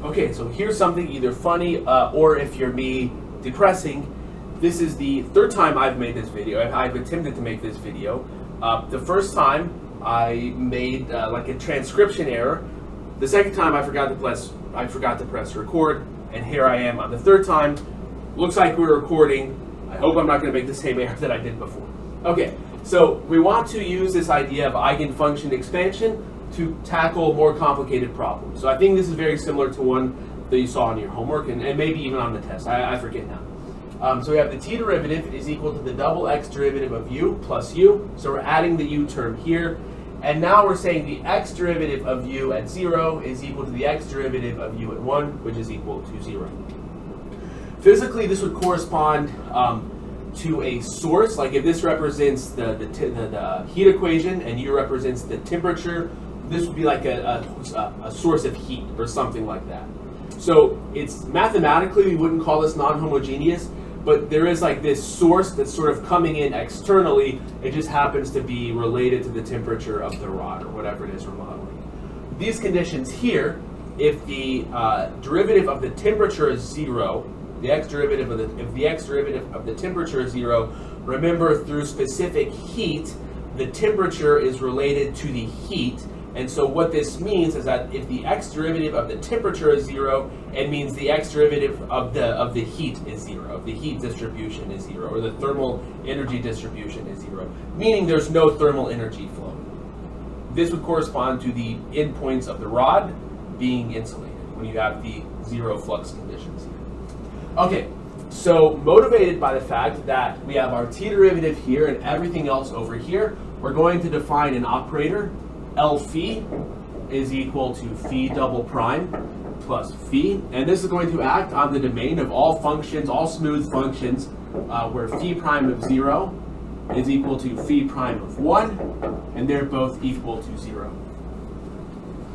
Okay, so here's something either funny or, if you're me, depressing. This is the third time I've made this video. I've attempted to make this video. The first time I made like a transcription error. The second time I forgot to press record, and here I am on the third time. Looks like we're recording. I hope I'm not going to make the same error that I did before. Okay, so we want to use this idea of eigenfunction expansion to tackle more complicated problems. So I think this is very similar to one that you saw in your homework, and maybe even on the test. I forget now. So we have the t derivative is equal to the double x derivative of u plus u. So we're adding the u term here. And now we're saying the x derivative of u at 0 is equal to the x derivative of u at 1, which is equal to 0. Physically, this would correspond to a source. Like if this represents the heat equation and u represents the temperature, this would be like a source of heat or something like that. So it's mathematically, we wouldn't call this non-homogeneous, but there is like this source that's sort of coming in externally. It just happens to be related to the temperature of the rod or whatever it is we're modeling. These conditions here, if the derivative of the temperature is 0, if the x derivative of the temperature is 0, remember through specific heat, the temperature is related to the heat. And so what this means is that if the x derivative of the temperature is 0, it means the x derivative of the heat is 0, of the heat distribution is 0, or the thermal energy distribution is 0, meaning there's no thermal energy flow. This would correspond to the endpoints of the rod being insulated when you have the 0 flux conditions here. Okay, so motivated by the fact that we have our t derivative here and everything else over here, we're going to define an operator. L phi is equal to phi double prime plus phi, and this is going to act on the domain of all functions, all smooth functions, where phi prime of 0 is equal to phi prime of 1, and they're both equal to 0.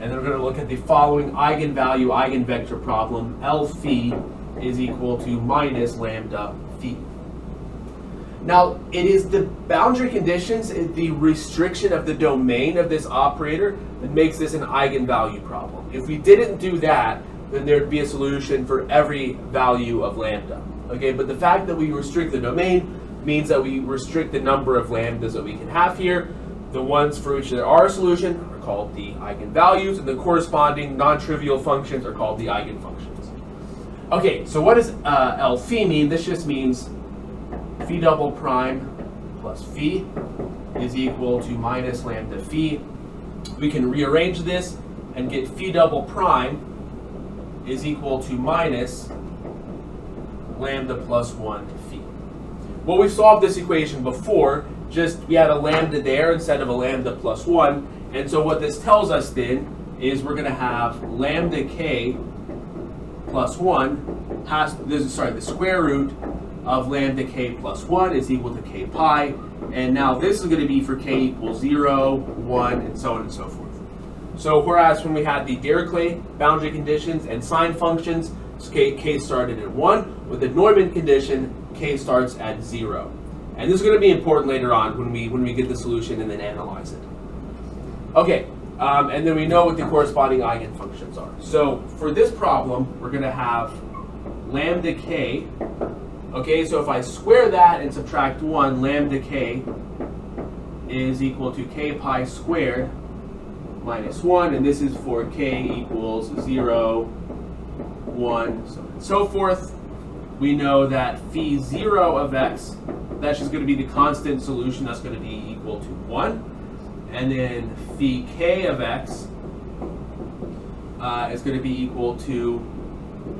And then we're going to look at the following eigenvalue eigenvector problem. L phi is equal to minus lambda phi. Now, it is the boundary conditions, the restriction of the domain of this operator that makes this an eigenvalue problem. If we didn't do that, then there'd be a solution for every value of lambda. Okay, but the fact that we restrict the domain means that we restrict the number of lambdas that we can have here. The ones for which there are a solution are called the eigenvalues, and the corresponding non-trivial functions are called the eigenfunctions. Okay, so what does L phi mean? This just means phi double prime plus phi is equal to minus lambda phi. We can rearrange this and get phi double prime is equal to minus lambda plus 1 phi. Well, we solved this equation before, just we had a lambda there instead of a lambda plus 1, and so what this tells us then is we're going to have lambda k plus 1 the square root of lambda k plus 1 is equal to k pi, and now this is going to be for k equals 0, 1, and so on and so forth. So whereas when we had the Dirichlet boundary conditions and sine functions, k started at 1, with the Neumann condition, k starts at 0. And this is going to be important later on when we get the solution and then analyze it. Okay, and then we know what the corresponding eigenfunctions are. So for this problem, we're going to have lambda k. Okay, so if I square that and subtract 1, lambda k is equal to k pi squared minus 1, and this is for k equals 0, 1, so on and so forth. We know that phi 0 of x, that's just going to be the constant solution, that's going to be equal to 1. And then phi k of x is going to be equal to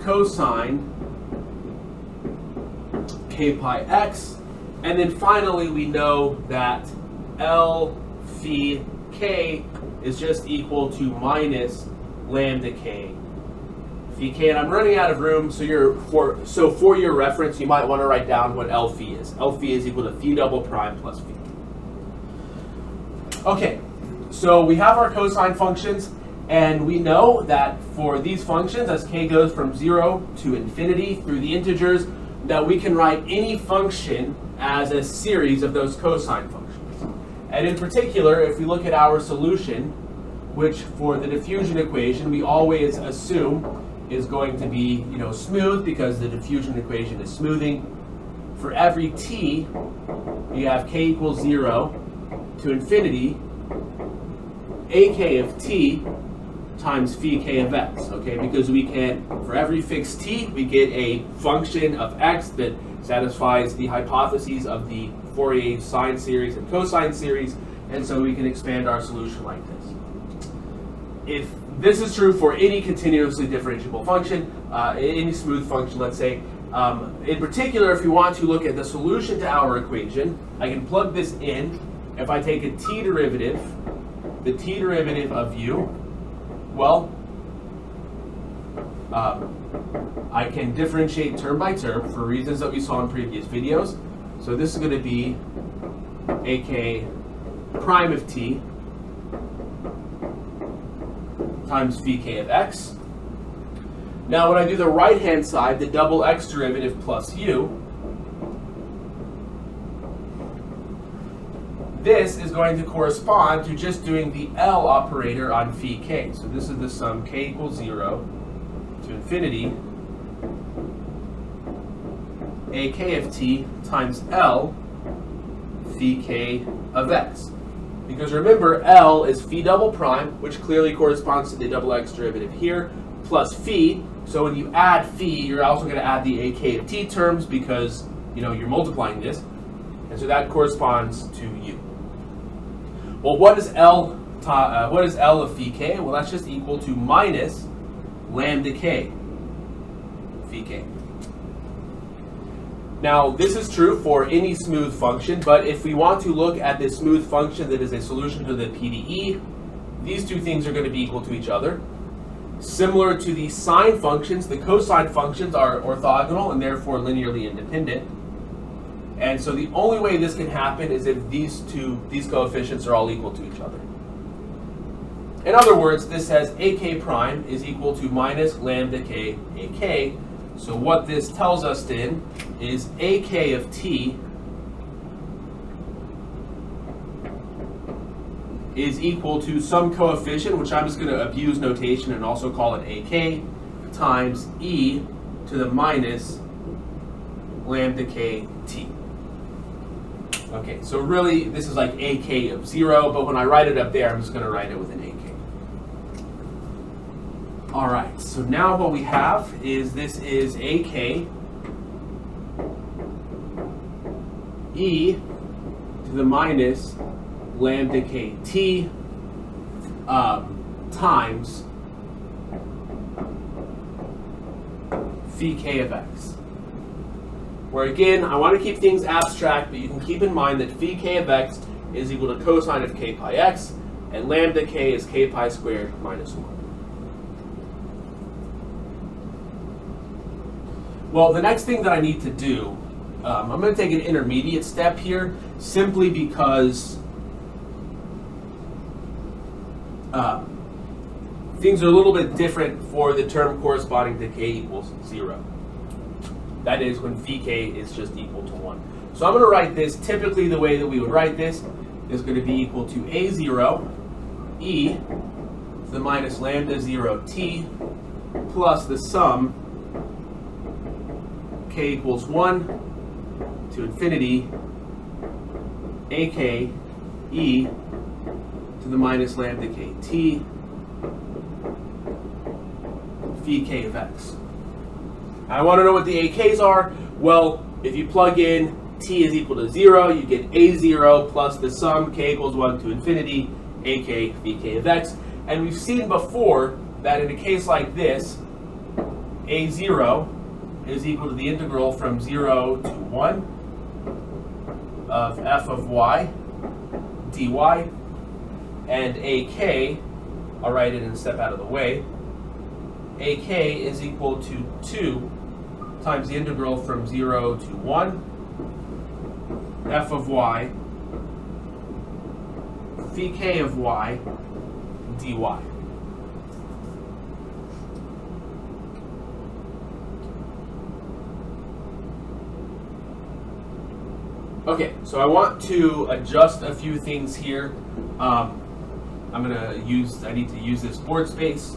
cosine k pi x, and then finally we know that L phi k is just equal to minus lambda k phi k, and I'm running out of room, so for your reference you might want to write down what L phi is. L phi is equal to phi double prime plus phi. Okay, so we have our cosine functions, and we know that for these functions, as k goes from 0 to infinity through the integers, that we can write any function as a series of those cosine functions. And in particular, if we look at our solution, which for the diffusion equation we always assume is going to be, smooth because the diffusion equation is smoothing. For every t, you have k equals 0 to infinity ak of t times phi k of x, okay? Because we can, for every fixed t, we get a function of x that satisfies the hypotheses of the Fourier sine series and cosine series, and so we can expand our solution like this. If this is true for any continuously differentiable function, any smooth function, let's say, in particular, if you want to look at the solution to our equation, I can plug this in. If I take a t derivative, the t derivative of u, well, I can differentiate term by term for reasons that we saw in previous videos. So this is going to be ak prime of t times phi k of x. Now when I do the right hand side, the double x derivative plus u, this is going to correspond to just doing the L operator on phi k. So this is the sum k equals 0 to infinity ak of t times L phi k of x. Because remember, L is phi double prime, which clearly corresponds to the double x derivative here, plus phi. So when you add phi, you're also going to add the ak of t terms because you're multiplying this, and so that corresponds to u. Well, what is L of phi k? Well, that's just equal to minus lambda k phi k. Now, this is true for any smooth function, but if we want to look at this smooth function that is a solution to the PDE, these two things are going to be equal to each other. Similar to the sine functions, the cosine functions are orthogonal and therefore linearly independent. And so the only way this can happen is if these coefficients are all equal to each other. In other words, this says ak prime is equal to minus lambda k ak. So what this tells us then is ak of t is equal to some coefficient, which I'm just going to abuse notation and also call it ak, times e to the minus lambda k t. Okay, so really this is like ak of 0, but when I write it up there, I'm just going to write it with an ak. All right, so now what we have is this is ak e to the minus lambda k t times phi k of x. Where again, I want to keep things abstract, but you can keep in mind that phi k of x is equal to cosine of k pi x, and lambda k is k pi squared minus 1. Well, the next thing that I need to do, I'm going to take an intermediate step here, simply because things are a little bit different for the term corresponding to k equals 0. That is when phi k is just equal to 1. So I'm going to write this, typically the way that we would write this is going to be equal to a0 e to the minus lambda 0 t plus the sum k equals 1 to infinity ak e to the minus lambda k t phi k of x. I want to know what the AKs are. Well, if you plug in t is equal to 0, you get a0 plus the sum k equals 1 to infinity ak phi k of x. And we've seen before that in a case like this, a0 is equal to the integral from 0 to 1 of f of y dy, and ak, I'll write it and step out of the way, ak is equal to 2 times the integral from 0 to 1 f of y phi k of y dy. Okay, so I want to adjust a few things here. I need to use this board space.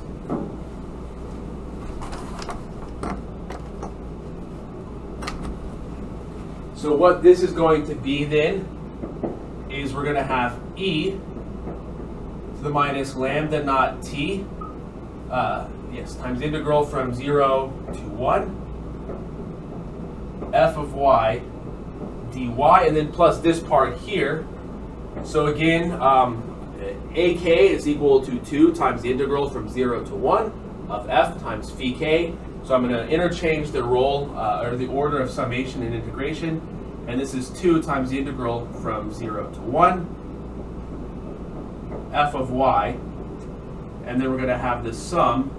So what this is going to be then is we're going to have e to the minus lambda naught t, times integral from 0 to 1, f of y dy, and then plus this part here. So again, ak is equal to 2 times the integral from 0 to 1 of f times phi k. So I'm going to interchange the role, or the order of summation and integration, and this is 2 times the integral from 0 to 1, f of y, and then we're going to have the sum,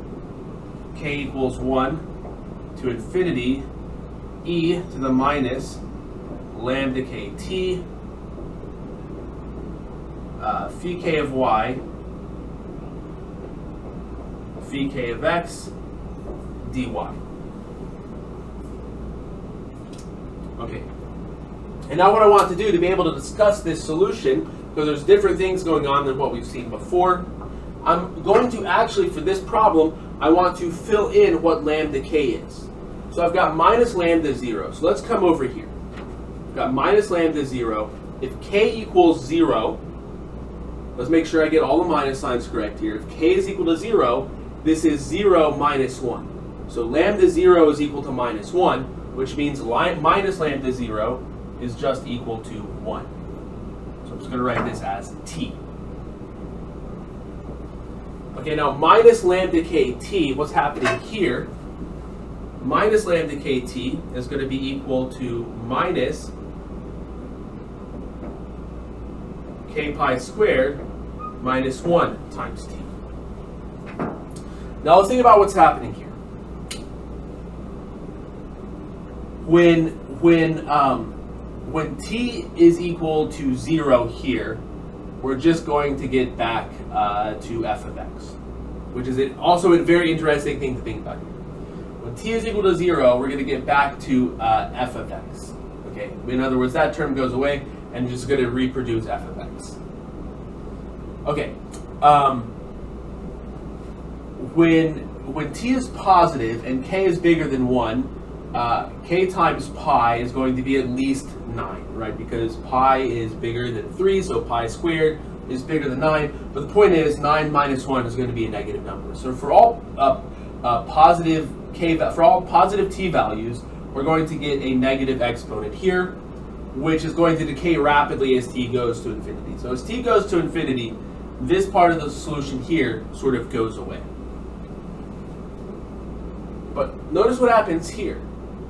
k equals 1 to infinity, e to the minus lambda kt, phi k of y, phi k of x, dy. Okay. And now what I want to do to be able to discuss this solution, because there's different things going on than what we've seen before, I'm going to actually, for this problem, I want to fill in what lambda k is. So I've got minus lambda 0. So let's come over here. I've got minus lambda 0. If k equals 0, let's make sure I get all the minus signs correct here. If k is equal to 0, this is 0 minus 1. So lambda 0 is equal to minus 1, which means minus lambda 0 is just equal to 1. So I'm just going to write this as t. Okay, now minus lambda kt, what's happening here? Minus lambda kt is going to be equal to minus k pi squared minus 1 times t. Now let's think about what's happening here. When t is equal to 0 here, we're just going to get back to f of x, which is also a very interesting thing to think about here. When t is equal to 0, we're going to get back to f of x. Okay, in other words, that term goes away, and you're just going to reproduce f of x. Okay, when t is positive and k is bigger than 1, k times pi is going to be at least 9, right? Because pi is bigger than 3, so pi squared is bigger than 9. But the point is, 9 minus 1 is going to be a negative number. So for all positive t values, we're going to get a negative exponent here, which is going to decay rapidly as t goes to infinity. So as t goes to infinity, this part of the solution here sort of goes away. But notice what happens here.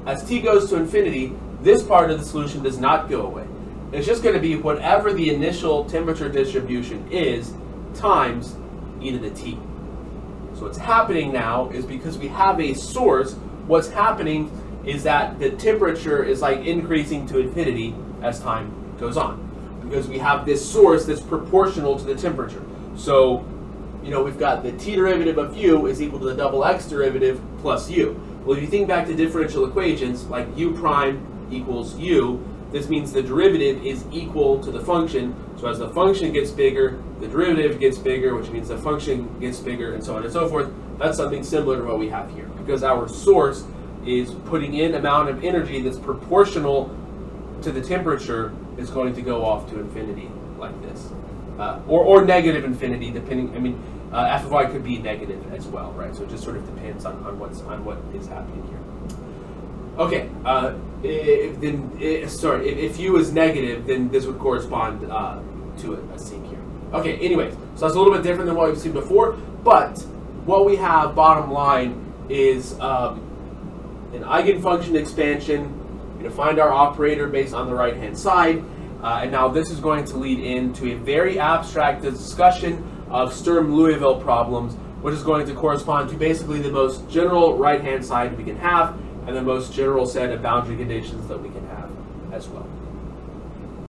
As t goes to infinity, this part of the solution does not go away. It's just going to be whatever the initial temperature distribution is times e to the t. So what's happening now is, because we have a source, what's happening is that the temperature is like increasing to infinity as time goes on. Because we have this source that's proportional to the temperature. So, we've got the t derivative of u is equal to the double x derivative plus u. Well, if you think back to differential equations, like u prime equals u, this means the derivative is equal to the function. So as the function gets bigger, the derivative gets bigger, which means the function gets bigger, and so on and so forth. That's something similar to what we have here. Because our source is putting in amount of energy that's proportional to the temperature, is going to go off to infinity like this. Or negative infinity, depending, f of y could be negative as well, right? So it just sort of depends on what is happening here. Okay, if u is negative, then this would correspond to a sink here. Okay, anyways, so that's a little bit different than what we've seen before, but what we have, bottom line, is an eigenfunction expansion. We're going to find our operator based on the right-hand side, and now this is going to lead into a very abstract discussion of Sturm-Liouville problems, which is going to correspond to basically the most general right-hand side we can have, and the most general set of boundary conditions that we can have as well.